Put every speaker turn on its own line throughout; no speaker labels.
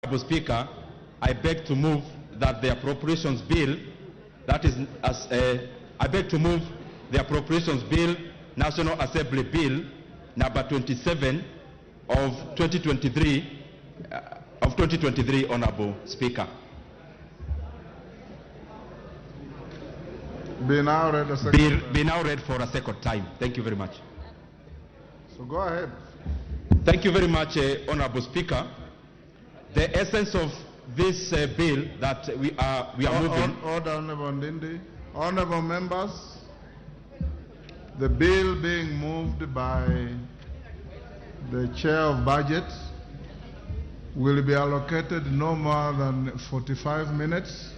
Honorable Speaker, I beg to move that the appropriations bill, I beg to move the appropriations bill, National Assembly Bill number 27 of 2023, Honorable Speaker.
Be now read a second.
Be now read for a second time. Thank you very much.
So go ahead.
Thank you very much, Honorable Speaker. The essence of this bill that we are moving.
Order, Honorable Ndindi. Honorable members, the bill being moved by the Chair of Budget will be allocated no more than 45 minutes.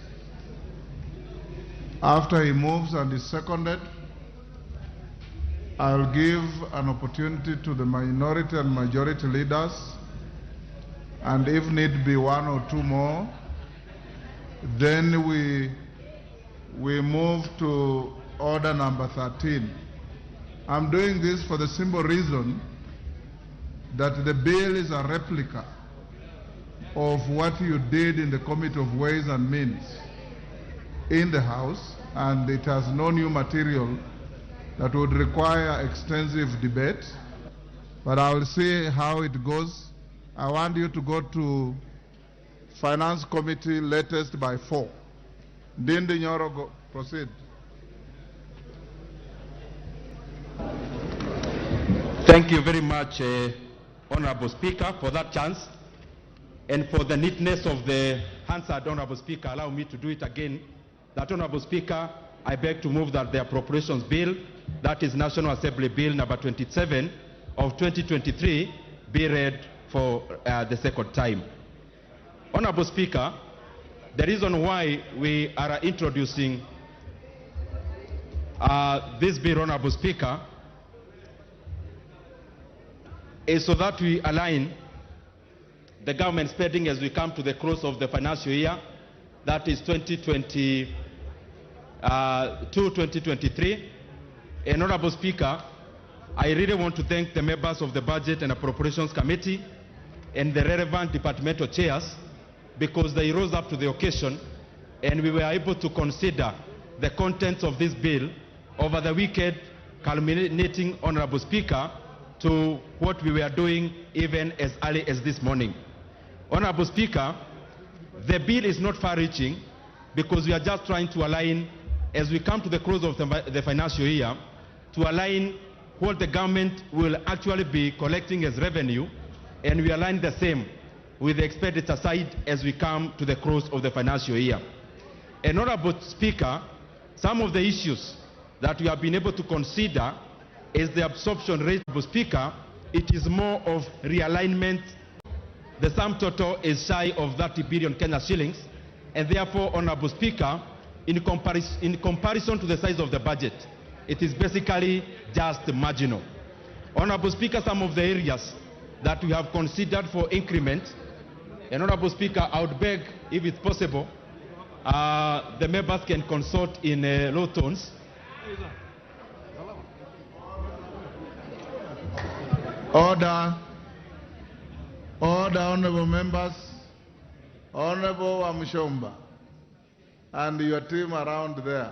After he moves and is seconded, I'll give an opportunity to the minority and majority leaders, and if need be one or two more, then we move to order number 13. I'm doing this for the simple reason that the bill is a replica of what you did in the Committee of Ways and Means in the House, and it has no new material that would require extensive debate. But I will see how it goes. I want you to go to Finance Committee latest by 4. Ndindi Nyoro, proceed.
Thank you very much, Honorable Speaker, for that chance. And for the neatness of the answer, Honorable Speaker, allow me to do it again. That, Honorable Speaker, I beg to move that the appropriations bill, that is National Assembly Bill number 27 of 2023, be read for the second time. Honorable Speaker, the reason why we are introducing this bill, Honorable Speaker, is so that we align the government spending as we come to the close of the financial year, that is 2022-2023. And Honorable Speaker, I really want to thank the members of the Budget and Appropriations Committee and the relevant departmental chairs, because they rose up to the occasion and we were able to consider the contents of this bill over the weekend, culminating, Honorable Speaker, to what we were doing even as early as this morning. Honorable Speaker, the bill is not far-reaching because we are just trying to align, as we come to the close of the financial year, to align what the government will actually be collecting as revenue, and we align the same with the expenditure side as we come to the close of the financial year. And Honorable Speaker, some of the issues that we have been able to consider is the absorption rate. Honorable Speaker, it is more of realignment. The sum total is shy of 30 billion Kenya shillings, and therefore, Honorable Speaker, in comparison to the size of the budget, it is basically just marginal. Honorable Speaker, some of the areas that we have considered for increment, and Honorable Speaker, I would beg, if it's possible, the members can consult in low tones.
Order. Order, honorable members. Honorable Wamshomba and your team around there.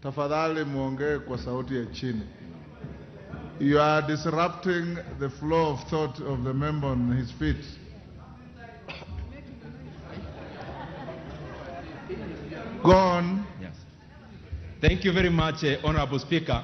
Tafadhali muongee kwa sauti ya chini. You are disrupting the flow of thought of the member on his feet. Go on.
Yes. Thank you very much, Honorable Speaker.